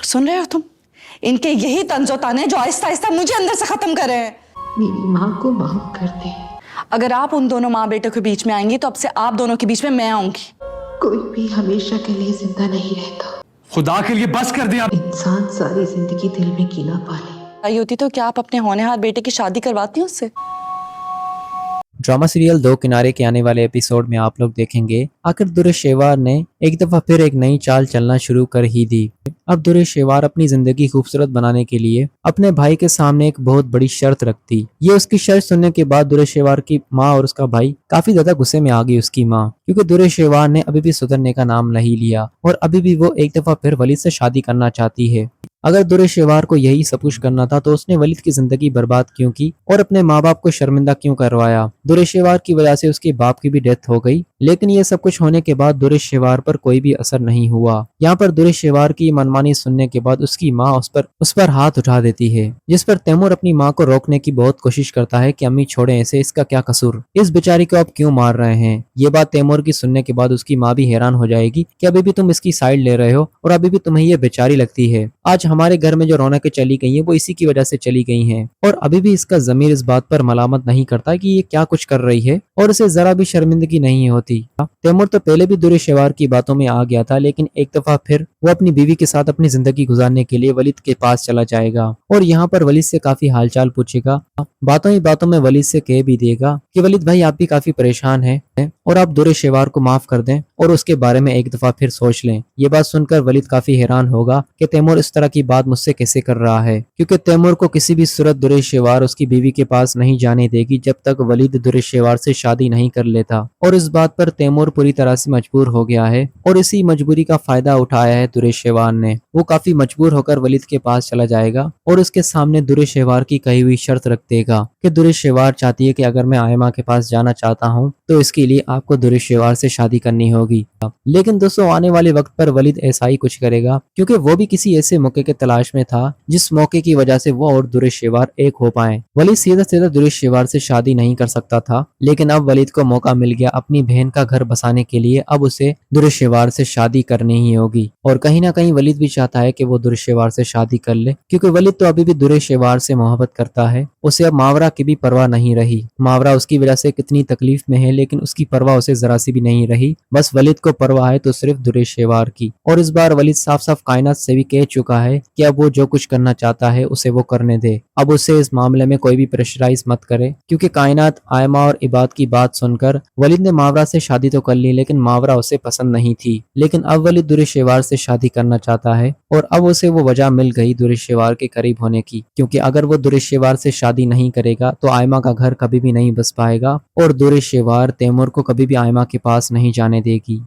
सुन रहे हो तुम? इनके यही तंजो ताने जो आहिस्ता आहिस्ता मुझे अंदर से खत्म कर रहे हैं। मेरी माँ को माफ कर दे। अगर आप उन दोनों माँ बेटों के बीच में आएंगी तो अब से आप दोनों के बीच में मैं आऊंगी। कोई भी हमेशा के लिए जिंदा नहीं रहता। खुदा के लिए बस कर दिया। इंसान सारी जिंदगी दिल में कीना पाले। आई होती तो क्या आप अपने होनहार बेटे की शादी करवाती उससे? ड्रामा सीरियल दो किनारे के आने वाले एपिसोड में आप लोग देखेंगे आखिर दुरेश शेवार ने एक दफा फिर एक नई चाल चलना शुरू कर ही दी। अब दुरेश शेवार अपनी जिंदगी खूबसूरत बनाने के लिए अपने भाई के सामने एक बहुत बड़ी शर्त रखती। ये उसकी शर्त सुनने के बाद दुरेश शेवार की माँ और उसका भाई काफी ज्यादा गुस्से में आ गई उसकी माँ, क्योंकि दुरेश शेवार ने अभी भी सुधरने का नाम नहीं लिया और अभी भी वो एक दफा फिर वलीद से शादी करना चाहती है। अगर दुरेश शेवार को यही सब कुछ करना था तो उसने वलीद की जिंदगी बर्बाद क्यों की और अपने माँ बाप को शर्मिंदा क्यों करवाया। दुरेश शेवार की वजह से उसके बाप की भी डेथ हो गई, लेकिन ये सब कुछ होने के बाद दुरेश शेवार पर कोई भी असर नहीं हुआ। यहाँ पर दुरेश शेवार की मनमानी सुनने के बाद उसकी माँ उस पर हाथ उठा देती है, जिस पर तैमूर अपनी माँ को रोकने की बहुत कोशिश करता है कि अम्मी छोड़े इसे, इसका क्या कसूर, इस बेचारी को आप क्यों मार रहे हैं। ये बात तैमूर की सुनने के बाद उसकी माँ भी हैरान हो जाएगी कि अभी भी तुम इसकी साइड ले रहे हो और अभी भी तुम्हें ये बेचारी लगती है। आज हमारे घर में जो रौनकें चली गई हैं वो इसी की वजह से चली गई हैं और अभी भी इसका जमीर इस बात पर मलामत नहीं करता कि ये क्या कुछ कर रही है और इसे जरा भी शर्मिंदगी नहीं होती। तैमूर तो पहले भी दुरेश शेवार की बातों में आ गया था, लेकिन एक दफा फिर वो अपनी बीवी के साथ अपनी जिंदगी गुजारने के लिए वलीद के पास चला जाएगा और यहाँ पर वलीद से काफी हालचाल पूछेगा। बातों ही बातों में वलीद से कह भी देगा कि वलीद भाई आप भी काफी परेशान हैं और आप दुरेश शेवार को माफ कर दें और उसके बारे में एक दफा फिर सोच लें। ये बात सुनकर वलीद काफी हैरान होगा कि तैमूर इस तरह की बात मुझसे कैसे कर रहा है, क्योंकि तैमूर को किसी भी सूरत दुरेश शेवार उसकी बीवी के पास नहीं जाने देगी जब तक वलीद दुरेश शेवार से शादी नहीं कर लेता। और इस बात पर तैमूर पूरी तरह से मजबूर हो गया है और इसी मजबूरी का फायदा उठाया है दुरेश शेवार ने। वो काफी मजबूर होकर वलीद के पास चला जाएगा और उसके सामने दुरेश शेवार की कही हुई शर्त रख देगा कि दुरेश शेवार चाहती है कि अगर मैं आयमा के पास जाना चाहता हूँ तो इसके लिए आपको दुरेश शेवार से शादी करनी होगी। लेकिन दोस्तों आने वाले वक्त पर वलीद ऐसा ही कुछ करेगा, क्योंकि वो भी किसी ऐसे मौके के तलाश में था जिस मौके की वजह से वो और दुरेश शेवार एक हो पाए। वलीद सीधा सीधा दुरेश शेवार से शादी नहीं कर सकता था, लेकिन अब वलीद को मौका मिल गया अपनी बहन का घर बसाने के लिए। अब उसे दुरेश शेवार से शादी करनी ही होगी और कहीं ना कहीं वलीद भी चाहता है कि वो दुरेश शेवार से शादी कर ले, क्योंकि वलीद तो अभी भी दुरेश शेवार से मोहब्बत करता है। उसे अब मावरा की भी परवाह नहीं रही। मावरा उसकी वजह से कितनी तकलीफ में है, लेकिन उसकी परवाह उसे जरा सी भी नहीं रही। बस वलीद को परवाह है तो सिर्फ दुरेश शेवार की। और इस बार वलीद साफ साफ कायनात से भी कह चुका है कि अब वो जो कुछ करना चाहता है उसे वो करने दे। अब उसे इस मामले में कोई भी प्रेशराइज मत करे, क्योंकि कायनात आयमा और इबाद की बात सुनकर वलीद ने मावरा से शादी तो कर ली, लेकिन मावरा उसे पसंद नहीं थी। लेकिन अब वलीद दुरेश शेवार से शादी करना चाहता है और अब उसे वो वजह मिल गई दुरेश शेवार के करीब होने की, क्योंकि अगर वो दुरेश शेवार से शादी नहीं करेगा तो आयमा का घर कभी भी नहीं बस पाएगा और दुरेश शेवार तैमूर को कभी भी आयमा के पास नहीं जाने देगी।